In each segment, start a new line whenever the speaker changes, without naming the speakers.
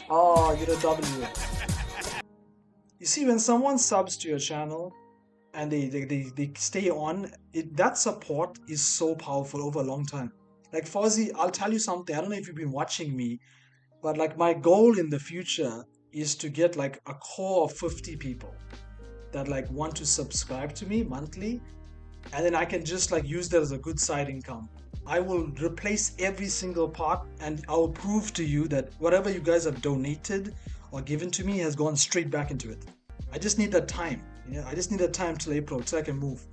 Oh, you're a W. You see, when someone subs to your channel and they stay on, that support is so powerful over a long time. Like Fozzy, I'll tell you something. I don't know if you've been watching me, but like my goal in the future is to get like a core of 50 people that like want to subscribe to me monthly, and then I can just like use that as a good side income. I will replace every single part, and I will prove to you that whatever you guys have donated or given to me has gone straight back into it. I just need that time. I just need that time till April so I can move.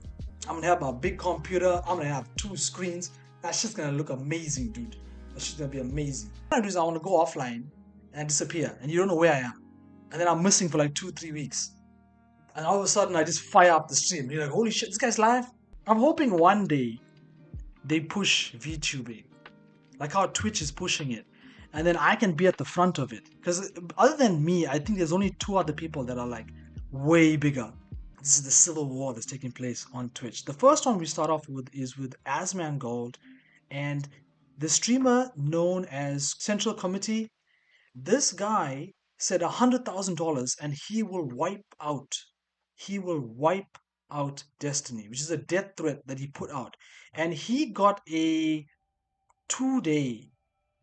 I'm gonna have my big computer. I'm gonna have 2 screens. That's just gonna look amazing, dude. That's just gonna be amazing. What I do is I want to go offline and disappear, and you don't know where I am, and then I'm missing for like 2-3 weeks, and all of a sudden I just fire up the stream. You're like, holy shit, this guy's live. I'm hoping one day they push VTubing, like how Twitch is pushing it, and then I can be at the front of it. Because other than me, I think there's only 2 other people that are like way bigger. This is the civil war that's taking place on Twitch. The first one we start off with is with Asman Gold, and the streamer known as Central Committee. This guy said $100,000 and he will wipe out Destiny, which is a death threat that he put out, and he got a 2-day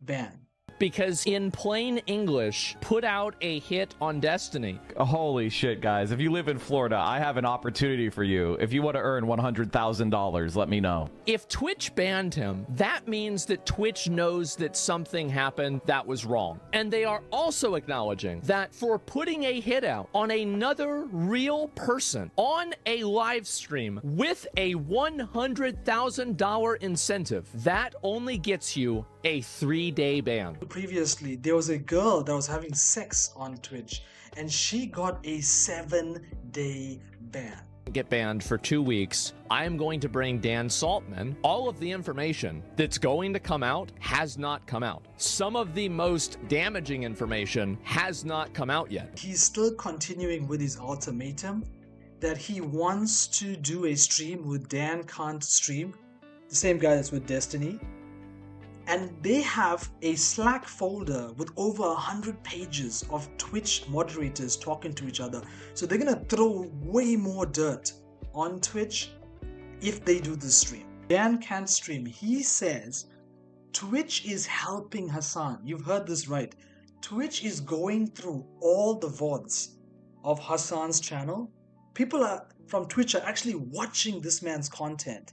ban.
Because in plain English, put out a hit on Destiny.
Holy shit, guys. If you live in Florida, I have an opportunity for you. If you want to earn $100,000, let me know.
If Twitch banned him, that means that Twitch knows that something happened that was wrong. And they are also acknowledging that for putting a hit out on another real person on a live stream with a $100,000 incentive, that only gets you a 3-day ban.
Previously, there was a girl that was having sex on Twitch, and she got a 7-day ban.
Get banned for 2 weeks. I am going to bring Dan Saltman. All of the information that's going to come out has not come out. Some of the most damaging information has not come out yet.
He's still continuing with his ultimatum that he wants to do a stream with Dan Can't Stream, the same guy that's with Destiny. And they have a Slack folder with over 100 pages of Twitch moderators talking to each other. So they're gonna throw way more dirt on Twitch if they do this stream. Dan Can't Stream, he says Twitch is helping Hasan. You've heard this right. Twitch is going through all the VODs of Hasan's channel. People from Twitch are actually watching this man's content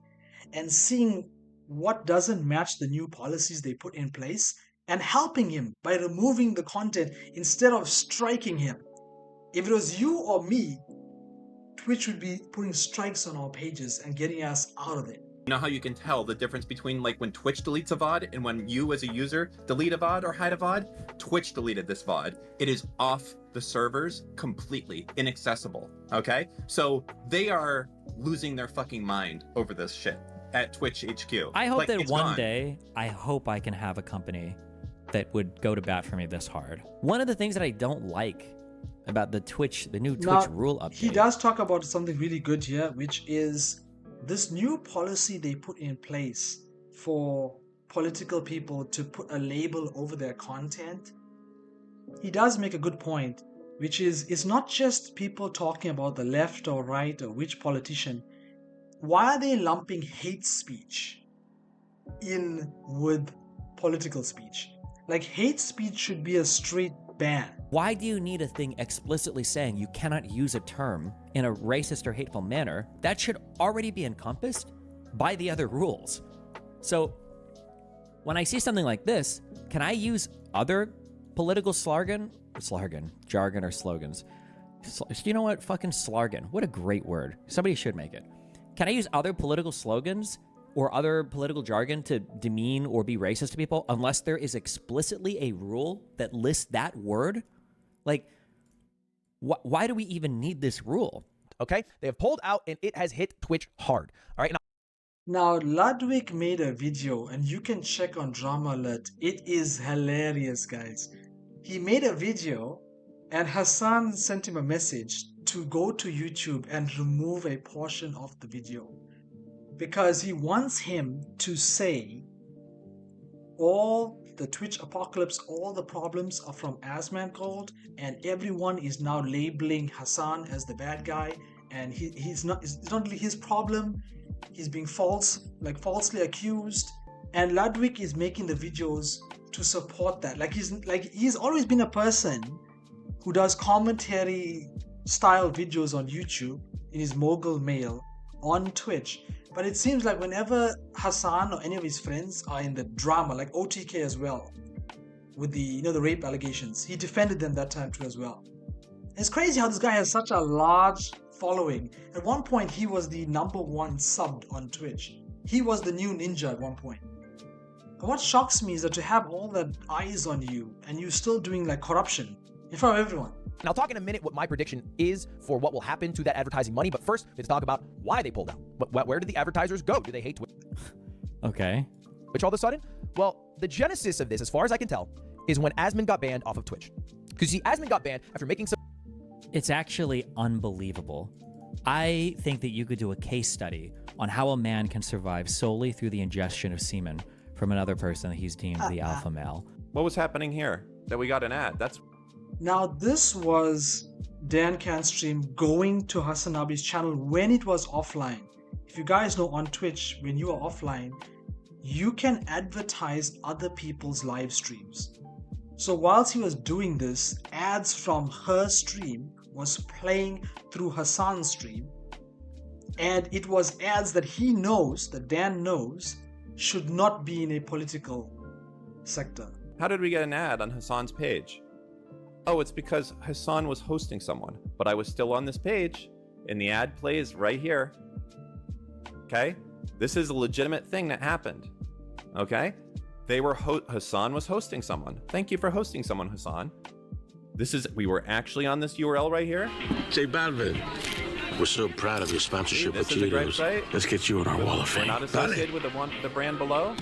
and seeing what doesn't match the new policies they put in place and helping him by removing the content instead of striking him. If it was you or me, Twitch would be putting strikes on our pages and getting us out of it.
You know how you can tell the difference between like when Twitch deletes a VOD and when you as a user delete a VOD or hide a VOD? Twitch deleted this VOD. It is off the servers completely, inaccessible, okay? So they are losing their fucking mind over this shit at Twitch HQ.
I hope that one
gone.
day, I hope I can have a company that would go to bat for me this hard. One of the things that I don't like about the new Twitch rule update.
He does talk about something really good here, which is this new policy they put in place for political people to put a label over their content. He does make a good point, which is it's not just people talking about the left or right or which politician. Why are they lumping hate speech in with political speech? Like, hate speech should be a straight ban.
Why do you need a thing explicitly saying you cannot use a term in a racist or hateful manner? That should already be encompassed by the other rules. So when I see something like this, can I use other political jargon or slogans? You know what? Fucking slargon. What a great word. Somebody should make it. Can I use other political slogans or other political jargon to demean or be racist to people unless there is explicitly a rule that lists that word? Like, why do we even need this rule?
Okay, they have pulled out and it has hit Twitch hard. All right.
Now, Ludwig made a video and you can check on Drama Alert. It is hilarious, guys. He made a video and Hasan sent him a message to go to YouTube and remove a portion of the video because he wants him to say all the Twitch apocalypse, all the problems are from Asmongold, and everyone is now labeling Hasan as the bad guy, and it's not really his problem. He's being falsely accused, and Ludwig is making the videos to support that. He's always been a person who does commentary style videos on YouTube in his mogul mail on Twitch. But it seems like whenever Hasan or any of his friends are in the drama, like OTK as well, with the rape allegations, he defended them that time too as well. It's crazy how this guy has such a large following. At one point, he was the #1 subbed on Twitch. He was the new ninja at one point. And what shocks me is that to have all that eyes on you and you still doing like corruption in front of everyone.
And I'll talk in a minute what my prediction is for what will happen to that advertising money. But first, let's talk about why they pulled out. Where did the advertisers go? Do they hate Twitch?
Okay.
Which all of a sudden? Well, the genesis of this, as far as I can tell, is when Asmon got banned off of Twitch. Because see, Asmon got banned after making some...
It's actually unbelievable. I think that you could do a case study on how a man can survive solely through the ingestion of semen from another person that he's deemed the alpha male.
What was happening here? That we got an ad.
Now this was Dan Can's stream going to HasanAbi's channel when it was offline. If you guys know, on Twitch, when you are offline, you can advertise other people's live streams. So whilst he was doing this, ads from her stream was playing through Hasan's stream, and it was ads that he knows, that Dan knows, should not be in a political sector.
How did we get an ad on Hasan's page? Oh, it's because Hasan was hosting someone, but I was still on this page, and the ad plays right here. Okay? This is a legitimate thing that happened. Okay? Hasan was hosting someone. Thank you for hosting someone, Hasan. We were actually on this URL right here.
J Balvin, we're so proud of your sponsorship with
This is a great
Cheetos.
site.
Let's get you on our wall of
We're
fame.
not associated with the brand below.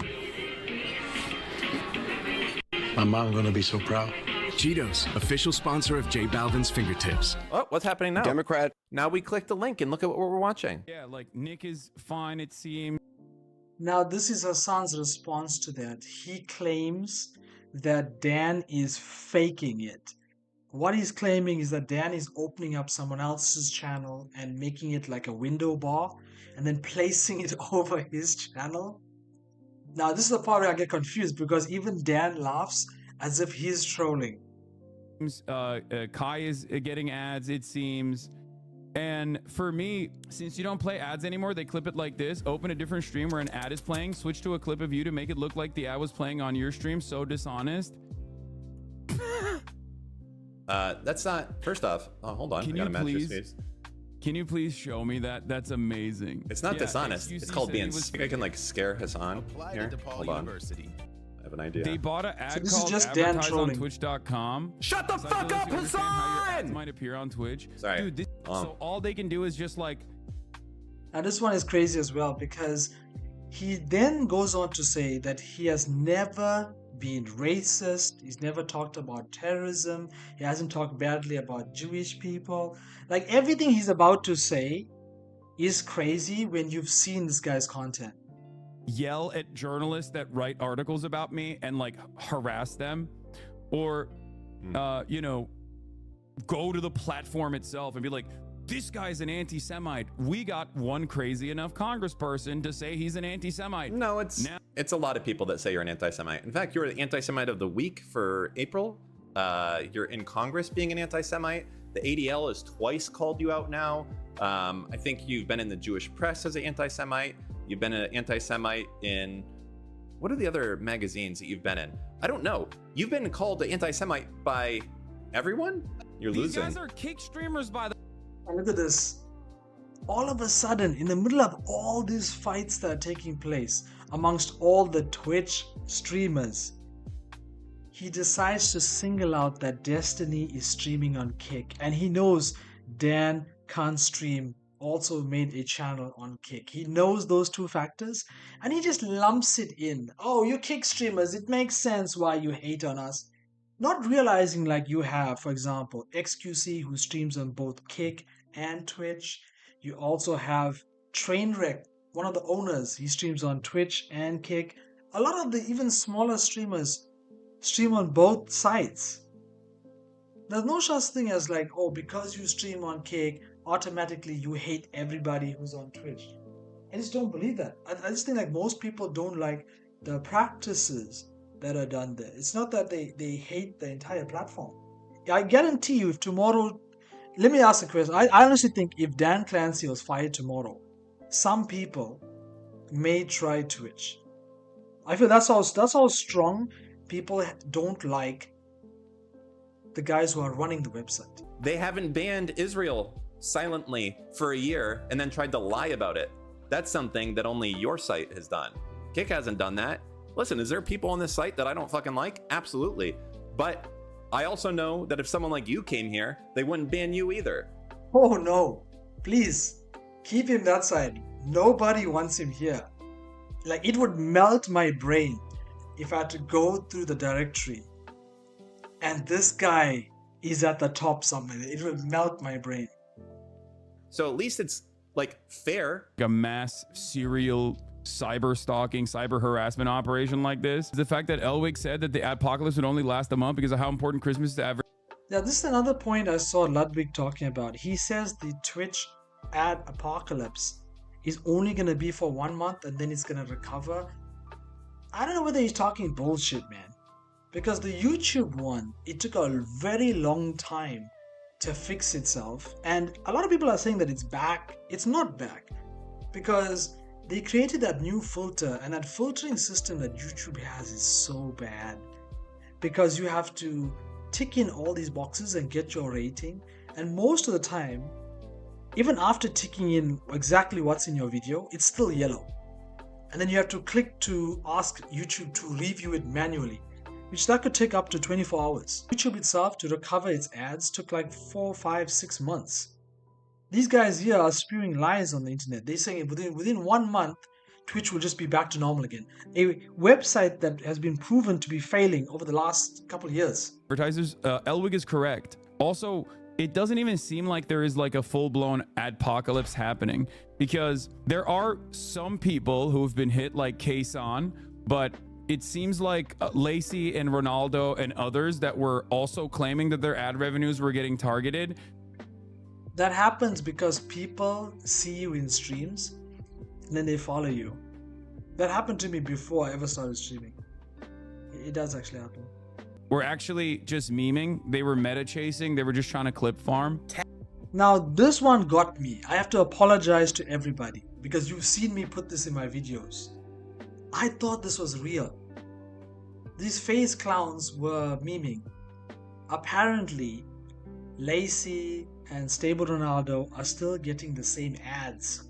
My mom gonna be so proud.
Cheetos, official sponsor of J Balvin's Fingertips.
Oh, what's happening now?
Democrat.
Now we click the link and look at what we're watching.
Yeah, like Nick is fine, it seems.
Now this is Hasan's response to that. He claims that Dan is faking it. What he's claiming is that Dan is opening up someone else's channel and making it like a window bar and then placing it over his channel. Now this is the part where I get confused because even Dan laughs as if he's trolling.
Kai is getting ads, it seems. And for me, since you don't play ads anymore, they clip it like this. Open a different stream where an ad is playing. Switch to a clip of you to make it look like the ad was playing on your stream. So dishonest.
That's not... First off, hold on.
Can you please show me that? That's amazing.
It's not dishonest.
XQC
It's called
said
being...
he was
I can like scare Hasan here. Hold on. I have an idea.
They bought an ad
So this is
called
just Dan
advertise on
trolling.
Twitch.com.
Shut the
So I
fuck
feel
up,
like you understand how your ads
Hasan!
might appear on Twitch.
Sorry.
Dude, so all they can do is just like...
Now this one is crazy as well because he then goes on to say that he has never been racist, he's never talked about terrorism, he hasn't talked badly about Jewish people. Like everything he's about to say is crazy when you've seen this guy's content.
Yell at journalists that write articles about me and like harass them, or you know, go to the platform itself and be like, this guy's an anti-Semite. We got one crazy enough congressperson to say he's an anti-Semite.
No, it's a lot of people that say you're an anti-Semite. In fact, you're the anti-Semite of the week for April. You're in Congress being an anti-Semite. The ADL has twice called you out now. I think you've been in the Jewish press as an anti-Semite. You've been an anti-Semite in... What are the other magazines that you've been in? I don't know. You've been called an anti-Semite by everyone? You're losing.
These guys are kick streamers by the...
And look at this. All of a sudden, in the middle of all these fights that are taking place amongst all the Twitch streamers, he decides to single out that Destiny is streaming on Kick. And he knows Dan can't stream, also made a channel on Kick. He knows those two factors and he just lumps it in. Oh, you Kick streamers, it makes sense why you hate on us. Not realizing like you have, for example, XQC who streams on both Kick and Twitch. You also have Trainwreck, one of the owners. He streams on Twitch and Kick. A lot of the even smaller streamers stream on both sides. There's no such thing as like, oh, because you stream on Cake, automatically you hate everybody who's on Twitch. I just don't believe that. I just think like most people don't like the practices that are done there. It's not that they hate the entire platform. I guarantee you, if tomorrow, let me ask a question. I honestly think if Dan Clancy was fired tomorrow, some people may try Twitch. I feel that's how strong people don't like the guys who are running the website.
They haven't banned Israel silently for a year and then tried to lie about it. That's something that only your site has done. Kick hasn't done that. Listen, is there people on this site that I don't fucking like? Absolutely. But I also know that if someone like you came here, they wouldn't ban you either.
Oh no, please keep him that side. Nobody wants him here. Like, it would melt my brain if I had to go through the directory and this guy is at the top somewhere. It would melt my brain.
So at least it's like fair.
A mass serial cyber stalking, cyber harassment operation like this. The fact that Elwig said that the adpocalypse would only last a month because of how important Christmas is to advertisers.
Yeah, this is another point I saw Ludwig talking about. He says the Twitch ad apocalypse is only going to be for 1 month and then it's going to recover. I don't know whether he's talking bullshit, man. Because the YouTube one, it took a very long time to fix itself. And a lot of people are saying that it's back. It's not back. Because they created that new filter, and that filtering system that YouTube has is so bad. Because you have to tick in all these boxes and get your rating. And most of the time, even after ticking in exactly what's in your video, it's still yellow. And then you have to click to ask YouTube to review it manually, which that could take up to 24 hours. YouTube itself, to recover its ads, took like 4, 5, 6 months. These guys here are spewing lies on the internet. They're saying within 1 month, Twitch will just be back to normal again. A website that has been proven to be failing over the last couple of years.
Advertisers, Elwig is correct. Also, it doesn't even seem like there is like a full-blown adpocalypse happening, because there are some people who have been hit like Kason, but it seems like Lacey and Ronaldo and others that were also claiming that their ad revenues were getting targeted.
That happens because people see you in streams and then they follow you. That happened to me before I ever started streaming. It does actually happen.
Were actually just memeing. They were meta chasing. They were just trying to clip farm.
Now this one got me. I have to apologize to everybody because you've seen me put this in my videos. I thought this was real. These face clowns were memeing. Apparently, Lacey and Stable Ronaldo are still getting the same ads.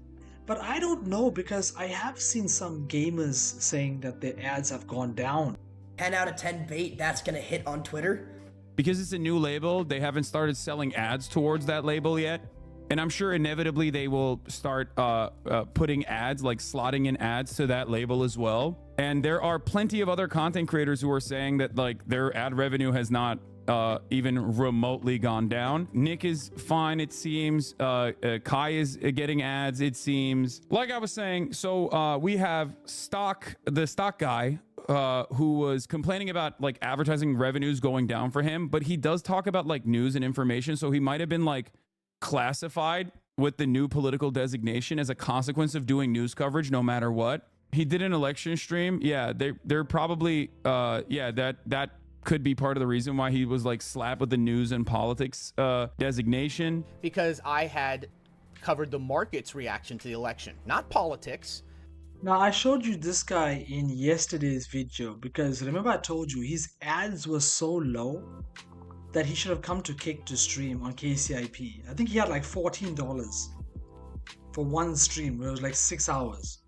But I don't know, because I have seen some gamers saying that their ads have gone down.
10 out of 10 bait that's gonna hit on Twitter.
Because it's a new label, they haven't started selling ads towards that label yet. And I'm sure inevitably they will start putting ads, like slotting in ads to that label as well. And there are plenty of other content creators who are saying that like their ad revenue has not even remotely gone down. Nick is fine, it seems. Kai is getting ads, it seems. Like I was saying, so we have the stock guy who was complaining about like advertising revenues going down for him, but he does talk about like news and information, so he might have been like classified with the new political designation as a consequence of doing news coverage no matter what. He did an election stream. Yeah, they're probably yeah, that could be part of the reason why he was like slapped with the news and politics designation.
Because I had covered the market's reaction to the election, not politics.
Now I showed you this guy in yesterday's video because remember I told you his ads were so low that he should have come to Kick to stream on KCIP. I think he had like $14 for one stream where it was like 6 hours.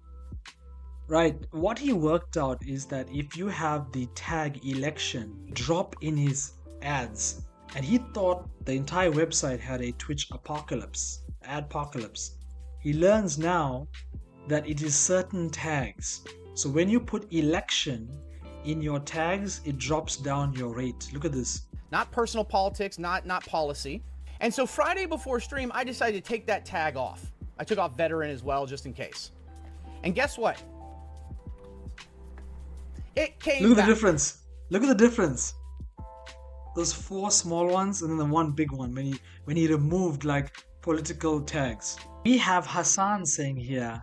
Right, what he worked out is that if you have the tag election drop in his ads, and he thought the entire website had a Twitch apocalypse, adpocalypse, he learns now that it is certain tags. So when you put election in your tags, it drops down your rate. Look at this.
Not personal politics, not policy. And so Friday before stream, I decided to take that tag off. I took off veteran as well, just in case. And guess what? It came
Look at
back.
the difference. Look at the difference. Those 4 small ones and then the one big one when he removed like political tags. We have Hasan saying here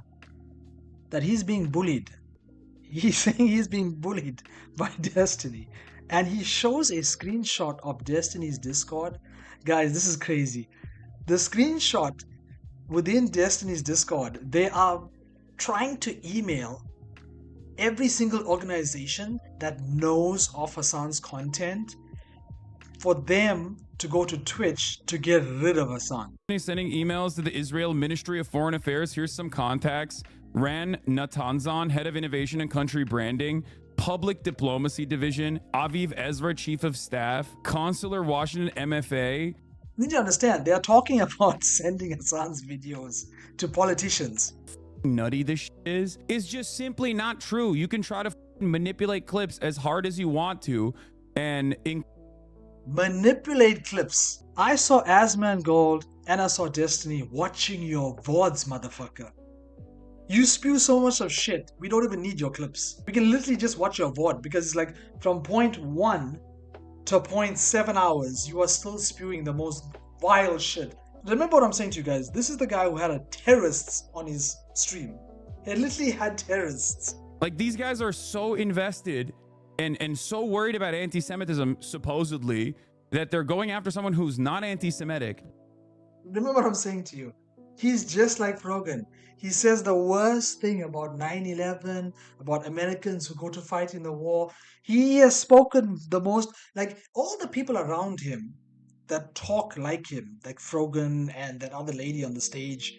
that he's being bullied. He's saying he's being bullied by Destiny. And he shows a screenshot of Destiny's Discord. Guys, this is crazy. The screenshot within Destiny's Discord, they are trying to email every single organization that knows of Hasan's content for them to go to Twitch to get rid of Hasan.
He's sending emails to the Israel Ministry of Foreign Affairs. Here's some contacts. Ran Natanzan, head of innovation and country branding. Public Diplomacy Division. Aviv Ezra, chief of staff. Consular Washington, MFA.
You need to understand, they are talking about sending Hasan's videos to politicians.
Nutty this is just simply not true. You can try to manipulate clips as hard as you want to and
manipulate clips. I saw Asman Gold and I saw Destiny watching your VODs, motherfucker. You spew so much of shit, we don't even need your clips. We can literally just watch your VOD because it's like from point 1 to 0.7 hours, you are still spewing the most vile shit. Remember what I'm saying to you guys, this is the guy who had terrorists on his stream. He literally had terrorists.
Like, these guys are so invested and so worried about anti-Semitism, supposedly, that they're going after someone who's not anti-Semitic.
Remember what I'm saying to you. He's just like Frogan. He says the worst thing about 9/11, about Americans who go to fight in the war. He has spoken the most, like all the people around him that talk like him, like Frogan and that other lady on the stage.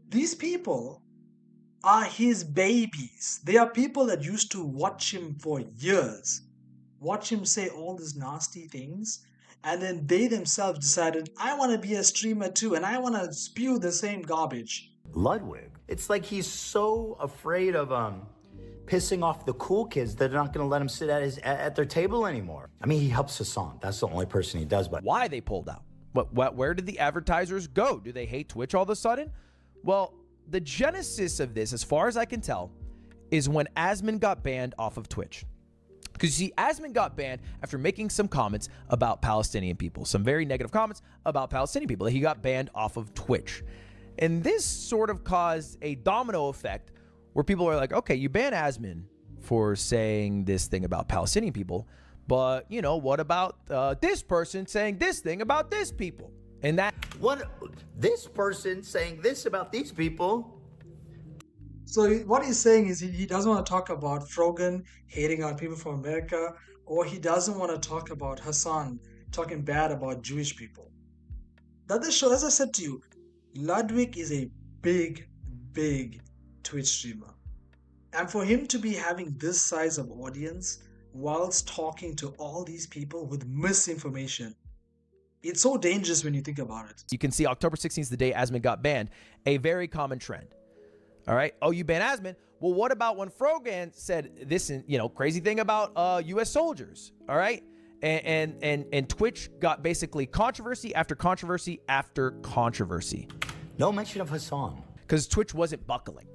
These people are his babies. They are people that used to watch him for years, watch him say all these nasty things, and then they themselves decided, I want to be a streamer too, and I want to spew the same garbage.
Ludwig, it's like he's so afraid of pissing off the cool kids that are not going to let him sit at their table anymore. I mean, he helps Hasan. That's the only person he does. But
why they pulled out? Where did the advertisers go? Do they hate Twitch all of a sudden? Well, the genesis of this, as far as I can tell, is when Asman got banned off of Twitch. Because you see, Asman got banned after making some comments about Palestinian people, some very negative comments about Palestinian people. He got banned off of Twitch. And this sort of caused a domino effect where people are like, okay, you ban Asman for saying this thing about Palestinian people, but, you know, what about this person saying this thing about this people? And that...
What? This person saying this about these people?
So what he's saying is he doesn't want to talk about Frogan hating on people from America, or he doesn't want to talk about Hasan talking bad about Jewish people. That this show, as I said to you, Ludwig is a big Twitch streamer. And for him to be having this size of audience whilst talking to all these people with misinformation, it's so dangerous when you think about it.
You can see October 16th is the day Asman got banned, a very common trend. All right. Oh, you ban Asman. Well, what about when Frogan said this, you know, crazy thing about U.S. soldiers? All right. And Twitch got basically controversy after controversy after controversy.
No mention of Hasan.
Because Twitch wasn't buckling.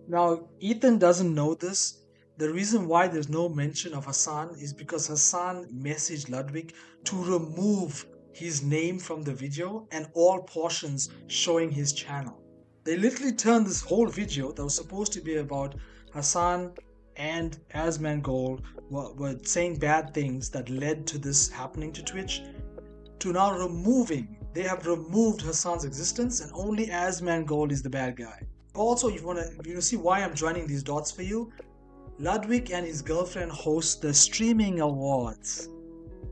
Now, Ethan doesn't know this. The reason why there's no mention of Hasan is because Hasan messaged Ludwig to remove his name from the video and all portions showing his channel. They literally turned this whole video that was supposed to be about Hasan and Asman Gold were saying bad things that led to this happening to Twitch, to now removing. They have removed Hasan's existence and only Asman Gold is the bad guy. Also, if you want to see why I'm joining these dots for you, Ludwig and his girlfriend host the Streaming Awards.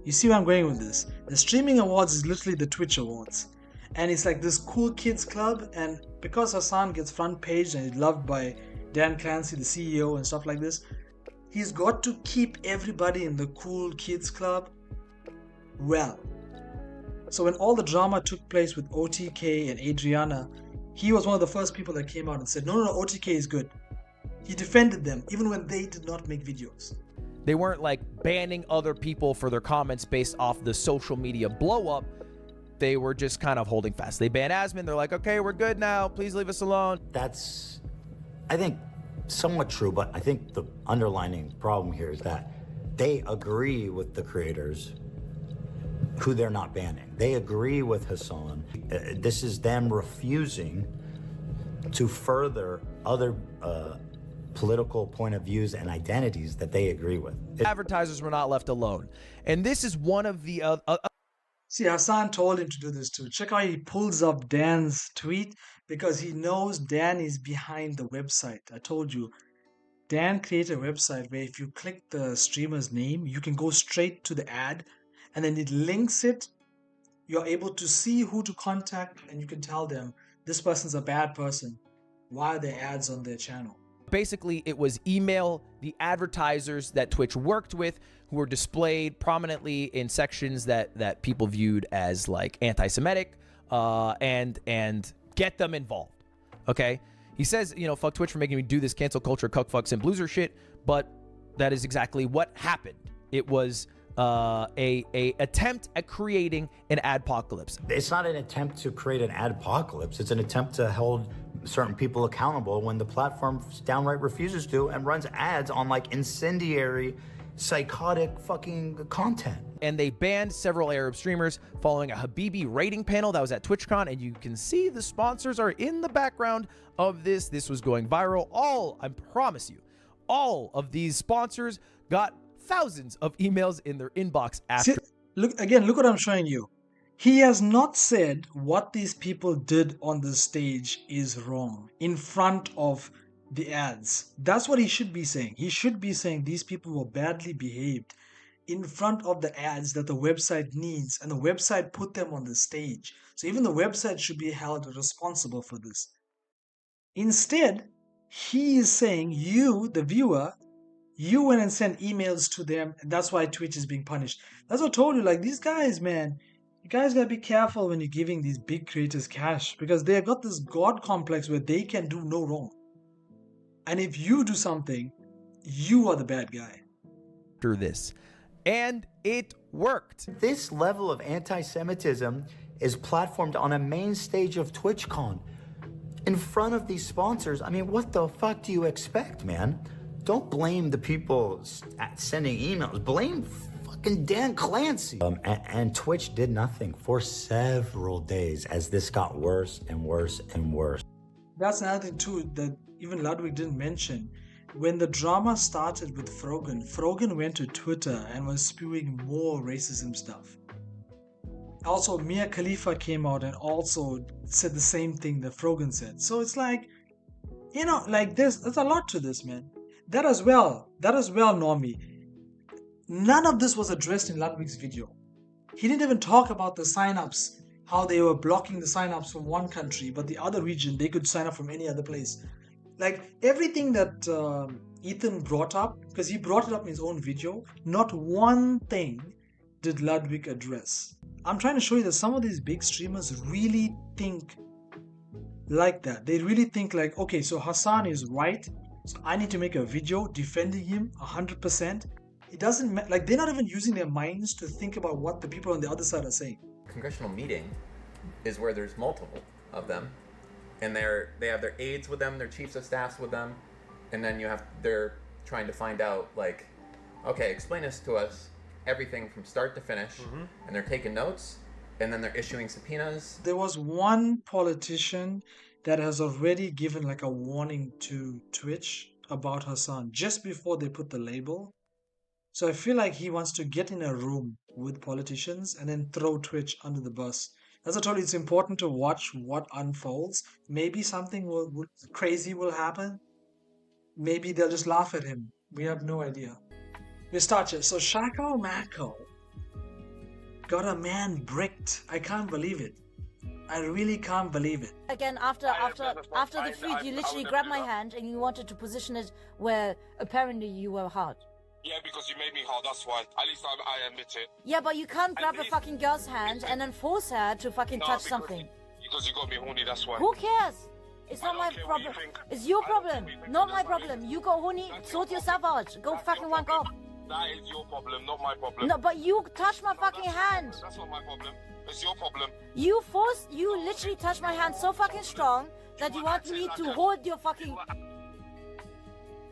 You see where I'm going with this? The Streaming Awards is literally the Twitch Awards. And it's like this cool kids club, and because Hasan gets front page and is loved by Dan Clancy, the CEO, and stuff like this, he's got to keep everybody in the cool kids club well. So when all the drama took place with OTK and Adriana, he was one of the first people that came out and said, no, OTK is good. He defended them even when they did not make videos.
They weren't like banning other people for their comments based off the social media blow up. They were just kind of holding fast. They banned Asman. They're like, okay, we're good now. Please leave us alone.
That's, I think, somewhat true, but I think the underlining problem here is that they agree with the creators who they're not banning. They agree with Hasan. This is them refusing to further other political point of views and identities that they agree with.
Advertisers were not left alone. And this is one of the
See, Hasan told him to do this too. Check how he pulls up Dan's tweet because he knows Dan is behind the website. I told you, Dan created a website where if you click the streamer's name, you can go straight to the ad and then it links it. You're able to see who to contact and you can tell them this person's a bad person. Why are there ads on their channel?
basically it was email the advertisers that Twitch worked with who were displayed prominently in sections that people viewed as like anti-Semitic, and get them involved. Okay, he says, you know, fuck Twitch for making me do this cancel culture cuck fucks and blueser shit, but that is exactly what happened. It was a attempt at creating an adpocalypse.
It's not an attempt to create an adpocalypse. It's an attempt to hold certain people accountable when the platform downright refuses to and runs ads on like incendiary, psychotic fucking content.
And they banned several Arab streamers following a Habibi rating panel that was at TwitchCon, and you can see the sponsors are in the background of this. This was going viral. I promise you, all of these sponsors got thousands of emails in their inbox after.
See, look what I'm showing you. He has not said what these people did on the stage is wrong in front of the ads. That's what he should be saying. He should be saying these people were badly behaved in front of the ads that the website needs, and the website put them on the stage. So even the website should be held responsible for this. Instead, he is saying you, the viewer, you went and sent emails to them, and that's why Twitch is being punished. That's what I told you, like these guys, man, you guys gotta be careful when you're giving these big creators cash, because they've got this God complex where they can do no wrong. And if you do something, you are the bad guy.
After this. And it worked.
This level of anti-Semitism is platformed on a main stage of TwitchCon in front of these sponsors. I mean, what the fuck do you expect, man? Don't blame the people sending emails. Blame fucking Dan Clancy. And Twitch did nothing for several days as this got worse and worse and worse.
That's another thing too that even Ludwig didn't mention. When the drama started with Frogan went to Twitter and was spewing more racism stuff. Also, Mia Khalifa came out and also said the same thing that Frogan said. So it's like, you know, like there's a lot to this, man. That as well, Normie. None of this was addressed in Ludwig's video. He didn't even talk about the signups, how they were blocking the signups from one country, but the other region, they could sign up from any other place. Like everything that Ethan brought up, because he brought it up in his own video, not one thing did Ludwig address. I'm trying to show you that some of these big streamers really think like that. They really think like, okay, so Hasan is right, so I need to make a video defending him 100%. It doesn't like they're not even using their minds to think about what the people on the other side are saying.
Congressional meeting is where there's multiple of them, and they have their aides with them, their chiefs of staffs with them, and then they're trying to find out like, okay, explain this to us, everything from start to finish, and they're taking notes, and then they're issuing subpoenas.
There was one politician that has already given like a warning to Twitch about Hasan just before they put the label. So I feel like he wants to get in a room with politicians and then throw Twitch under the bus. As I told you, it's important to watch what unfolds. Maybe something crazy will happen. Maybe they'll just laugh at him. We have no idea. We start it. So Shako Mako got a man bricked. I can't believe it. I really can't believe it.
Again, after the feud, you literally grabbed my hand and you wanted to position it where apparently you were hard.
Yeah, because you made me hard, that's why. At least I admit it.
Yeah, but you can't grab a fucking girl's hand and then force her to fucking touch something.
Because you got me horny, that's why.
Who cares? It's not my problem. It's your problem, not my problem. You got horny, sort yourself out. Go fucking wank off.
That is your problem, not my problem.
No, but you touched my fucking hand.
That's not my problem. It's your problem.
You literally touched my hand so fucking strong that you want me to hold your fucking...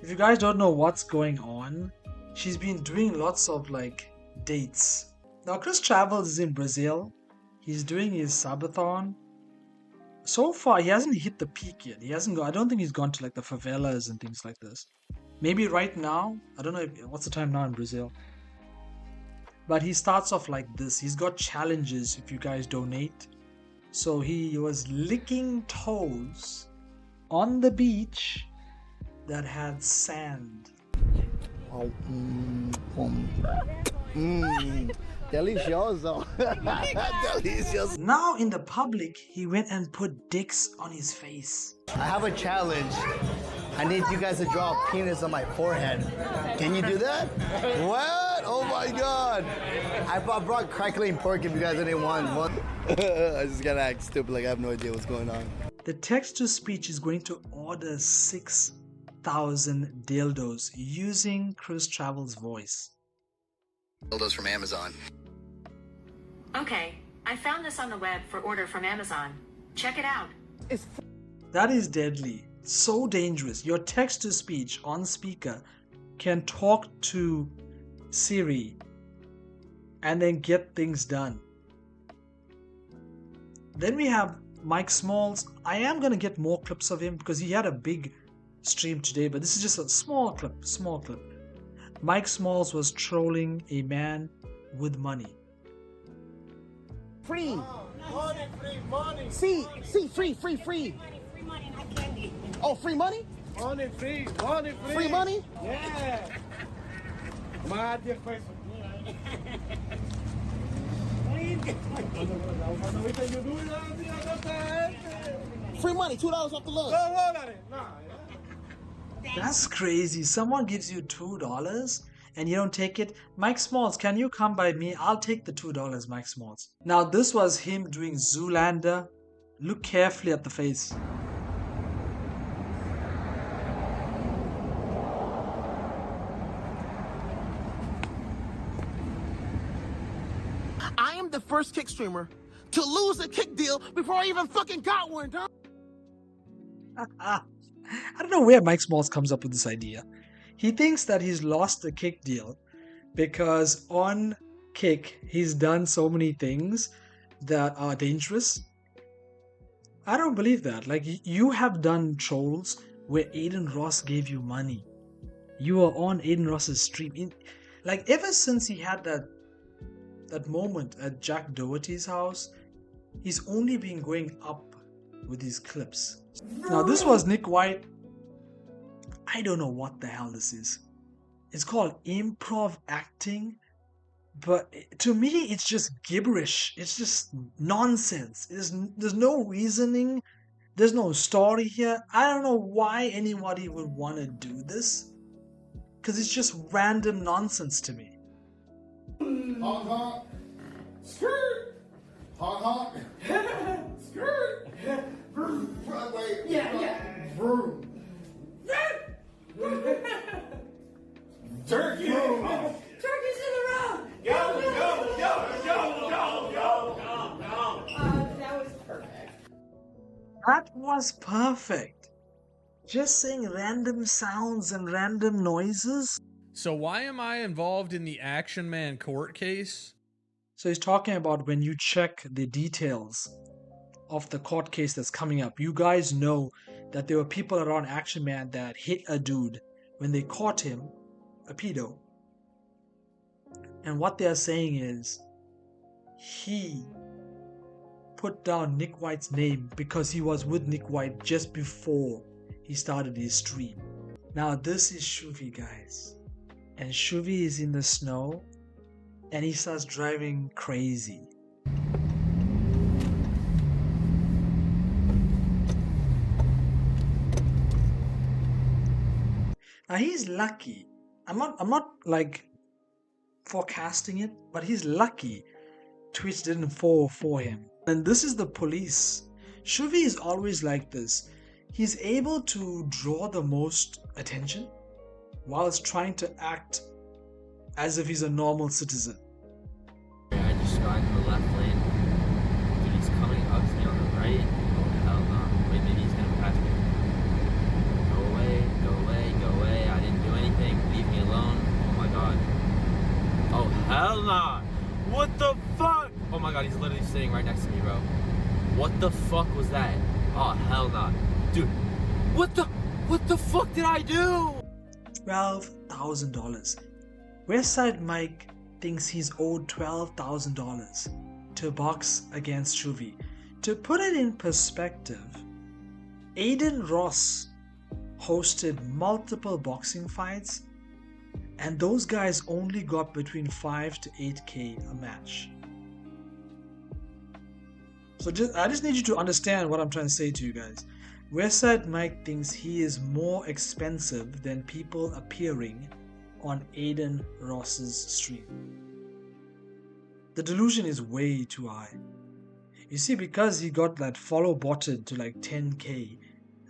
If you guys don't know what's going on, she's been doing lots of like dates. Now Chris Travels is in Brazil. He's doing his subathon. So far, he hasn't hit the peak yet. He hasn't I don't think he's gone to like the favelas and things like this. Maybe right now. I don't know what's the time now in Brazil. But he starts off like this. He's got challenges if you guys donate. So he was licking toes on the beach that had sand.
Delicioso. Delicioso.
Now in the public, he went and put dicks on his face.
I have a challenge. I need you guys to draw a penis on my forehead. Can you do that? What? Oh my God. I brought crackling pork if you guys didn't want one. I just gotta act stupid like I have no idea what's going on.
The text-to-speech is going to order 6,000 dildos using Chris Travels' voice.
Dildos from Amazon.
Okay, I found this on the web for order from Amazon. Check it out.
That is deadly. So dangerous. Your text-to-speech on speaker can talk to Siri and then get things done. Then we have Mike Smalls. I am going to get more clips of him because he had a big stream today, but this is just a small clip. Mike Smalls was trolling a man with money.
Free. Money, free money. See, free. Free money, not candy. Oh, free money? Money, free. Free money? Yeah. My dear person. Free money, $2 off the load.
That's crazy. Someone gives you $2 and you don't take it. Mike Smalls, can you come by me? I'll take the $2, Mike Smalls. Now this was him doing Zoolander. Look carefully at the face.
I am the first kick streamer to lose a kick deal before I even fucking got one, dog.
I don't know where Mike Smalls comes up with this idea. He thinks that he's lost a kick deal because on Kick he's done so many things that are dangerous. I don't believe that. Like, you have done trolls where Aiden Ross gave you money. You were on Aiden Ross's stream. Like, ever since he had that moment at Jack Doherty's house, he's only been going up with these clips. Now this was Nick White. I don't know what the hell this is. It's called improv acting, but to me it's just gibberish. It's just nonsense. There's no reasoning. There's no story here. I don't know why anybody would want to do this, because it's just random nonsense to me.
Honk honk. Skirt. Honk honk. Skirt. Wait. Yeah. Vroom. Turkey.
Turkeys in the road.
Go.
That was perfect.
That was perfect. Just saying random sounds and random noises.
So why am I involved in the Action Man court case?
So he's talking about when you check the details of the court case that's coming up. You guys know that there were people around Action Man that hit a dude when they caught him, a pedo. And what they're saying is he put down Nick White's name because he was with Nick White just before he started his stream. Now this is Shuvi, guys. And Shuvi is in the snow and he starts driving crazy. Now he's lucky. I'm not like forecasting it, but he's lucky Twitch didn't fall for him. And this is the police. Shuvi is always like this. He's able to draw the most attention whilst trying to act as if he's a normal citizen.
I just got into the left lane. Dude, he's coming up to me on the right. Oh, hell no. Wait, maybe he's gonna pass me. Go away. I didn't do anything. Leave me alone. Oh my god. my god, he's literally sitting right next to me, bro. What the fuck was that? Oh, hell nah. Dude, what the fuck did I do?
$12,000. Westside Mike thinks he's owed $12,000 to box against Shuvi. To put it in perspective, Aiden Ross hosted multiple boxing fights, and those guys only got between 5 to 8K a match. So I just need you to understand what I'm trying to say to you guys. Westside Mike thinks he is more expensive than people appearing on Aiden Ross's stream. The delusion is way too high. You see, because he got that follow botted to like 10K,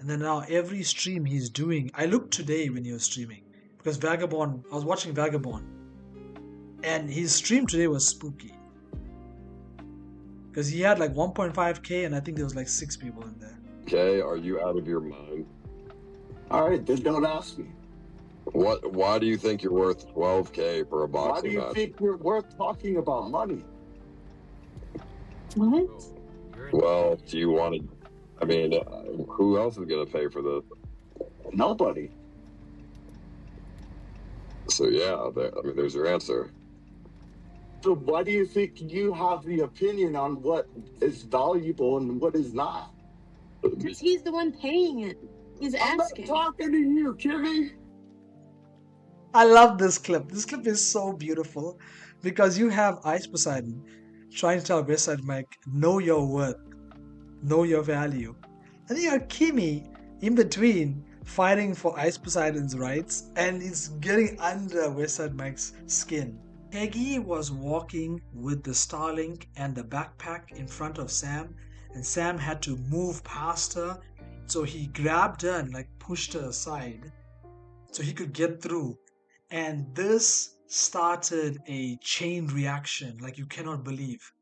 and then now every stream he's doing, I looked today when he was streaming, because Vagabond, I was watching Vagabond, and his stream today was spooky. Because he had like 1.5K, and I think there was like 6 people in there.
Okay, are you out of your mind?
All right, then don't ask me.
Why do you think you're worth 12K for a boxing
Why do you
match?
think you're worth talking about money?
What?
Well, do you want to... I mean, who else is going to pay for this?
Nobody.
So yeah, there's your answer.
So why do you think you have the opinion on what is valuable and what is not?
Because he's the one paying it. He's asking.
I'm not talking to you, Kimmy.
I love this clip. This clip is so beautiful because you have Ice Poseidon trying to tell Westside Mike, know your worth, know your value. And you have Kimmy in between fighting for Ice Poseidon's rights, and it's getting under Westside Mike's skin. Peggy was walking with the Starlink and the backpack in front of Sam, and Sam had to move past her, so he grabbed her and like pushed her aside so he could get through. And this started a chain reaction like you cannot believe.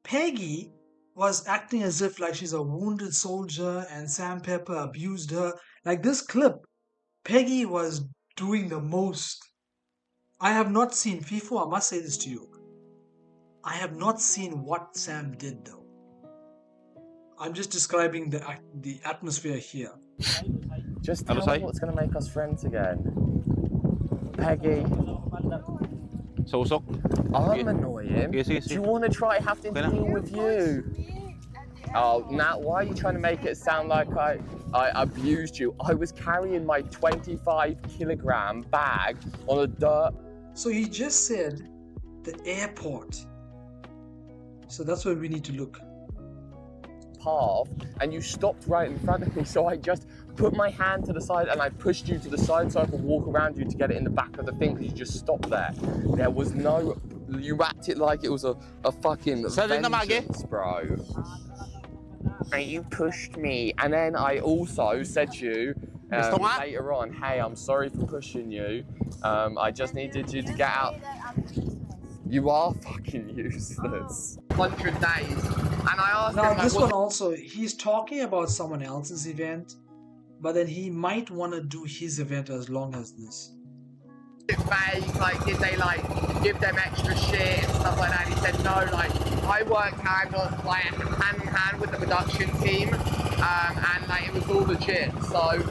Peggy was acting as if like she's a wounded soldier and Sam Pepper abused her. Like this clip, Peggy was doing the most. I have not seen, FIFO, I must say this to you, I have not seen what Sam did though. I'm just describing the atmosphere here.
Just tell me what's going to make us friends again. Peggy. I'm annoying. Do you want to try having to deal with you? Oh, Nat, why are you trying to make it sound like I abused you? I was carrying my 25-kilogram bag on a dirt.
So he just said the airport. So that's where we need to look.
Path, and you stopped right in front of me, so I just put my hand to the side and I pushed you to the side so I could walk around you to get it in the back of the thing because you just stopped there. There was no... You acted like it was a fucking vengeance, bro. And you pushed me, and then I also said to you later on, hey, I'm sorry for pushing you. I just needed you to get out. You are fucking useless. 100 days. And I asked
now
him,
this one also, he's talking about someone else's event, but then he might want to do his event as long as this.
Vague, like, did they like give them extra shit and stuff like that? He said no, like I worked hand in hand with the production team, and like it was all legit. So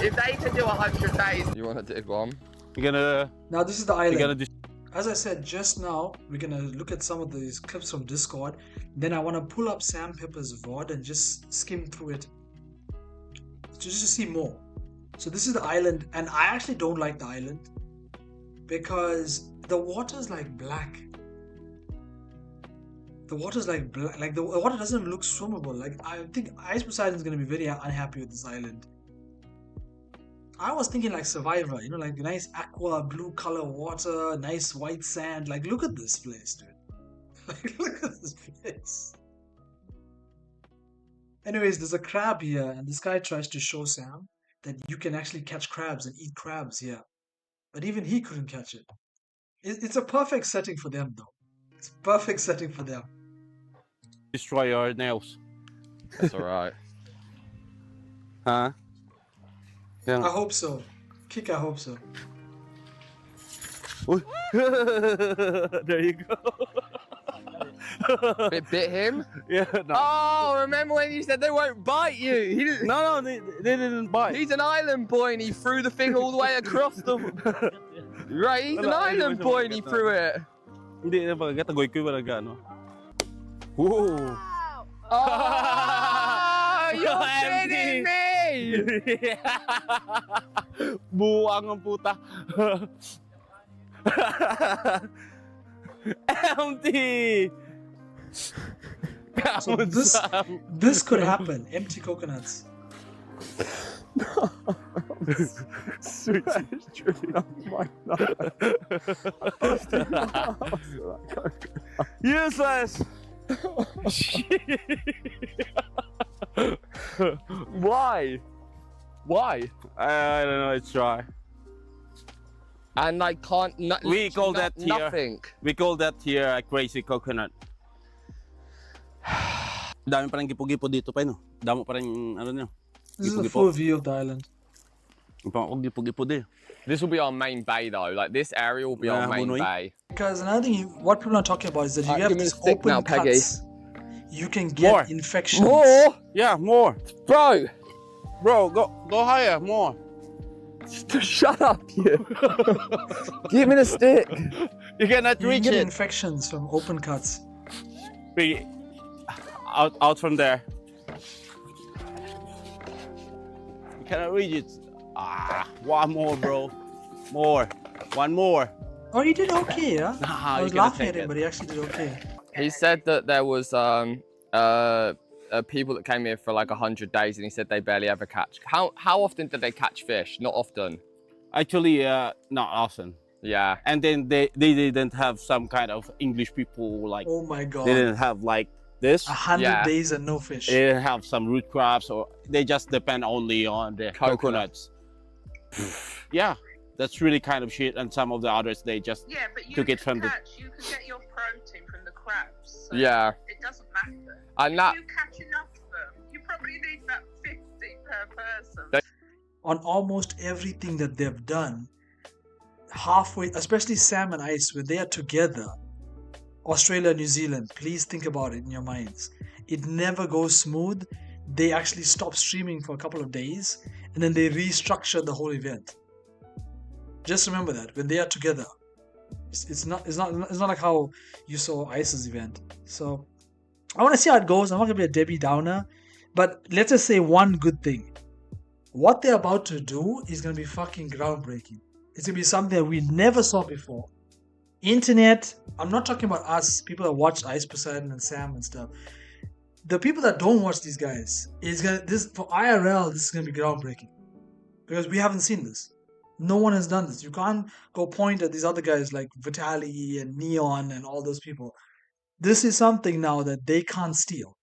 if they can do 100 days, you want to do one?
You're gonna.
Now this is the island. As I said just now, we're gonna look at some of these clips from Discord. Then I want to pull up Sam Pepper's VOD and just skim through it, just to see more. So this is the island, and I actually don't like the island because the water's like black. The water's like black. Like the water doesn't look swimmable. Like I think Ice Poseidon's gonna be very unhappy with this island. I was thinking like Survivor, you know, like nice aqua blue color water, nice white sand. Like, look at this place, dude. Like, look at this place. Anyways, there's a crab here, and this guy tries to show Sam that you can actually catch crabs and eat crabs here. But even he couldn't catch it. It's a perfect setting for them, though. It's a perfect setting for them.
Destroy our nails.
That's alright.
Huh? Yeah.
I hope so. Kick, I hope so.
There you go.
It bit him?
Yeah. No.
Oh, remember when you said they won't bite you? He didn't...
No, they didn't bite.
He's an island boy and he threw the thing all the way across the... Right, he's an island boy and he threw it.
Hindi na pagkatagoy ko wala gano. Whoa.
Oh, you're kidding me!
Buwang ang puta. Empty.
So this could happen. Empty coconuts.
Sweet. Useless.
Why? Why?
I don't know. It's dry.
And I can't.
We call that here.
Nothing.
We call that here a crazy coconut. Dami pa rin gipo-gipo dito pa no. Damo pa rin ano niyo.
This is a full view of the island.
This will be our main bay though. Like this area will be our main bay.
Because another thing, what people are talking about is that you have these open
now, Peggy.
cuts. You can get infections.
More. Yeah, more.
Bro,
go higher. More.
Shut up, you. Give me the stick.
You cannot
You
reach
get
it.
infections from open cuts.
Out from there. You cannot reach it. One more, bro. More. One more.
Oh, he did okay, yeah?
Nah,
I was
you gotta
laughing at
take
him,
it.
but he actually did okay.
He said that there was people that came here for like 100 days, and he said they barely ever catch. How often did they catch fish? Not often.
Actually, not often.
Yeah.
And then they didn't have some kind of English people like.
Oh my god.
They didn't have like this.
100 days and no fish.
They didn't have some root crops, or they just depend only on the coconuts. Yeah, that's really kind of shit. And some of the others they just took it from
you can get your protein from the crabs. So
Yeah.
It doesn't matter.
And
if
that-
you catch enough of them, you probably need about 50 per person.
On almost everything that they've done, halfway, especially Sam and Ice, when they are together, Australia, New Zealand, please think about it in your minds. It never goes smooth. They actually stop streaming for a couple of days, and then they restructure the whole event. Just remember that when they are together, it's not like how you saw Ice's event. So I want to see how it goes. I'm not gonna be a Debbie Downer, but let's just say one good thing. What they're about to do is gonna be fucking groundbreaking. It's gonna be something that we never saw before. Internet, I'm not talking about us, people that watch Ice Poseidon and Sam and stuff. The people that don't watch these guys, for IRL, this is gonna be groundbreaking. Because we haven't seen this. No one has done this. You can't go point at these other guys like Vitaly and Neon and all those people. This is something now that they can't steal.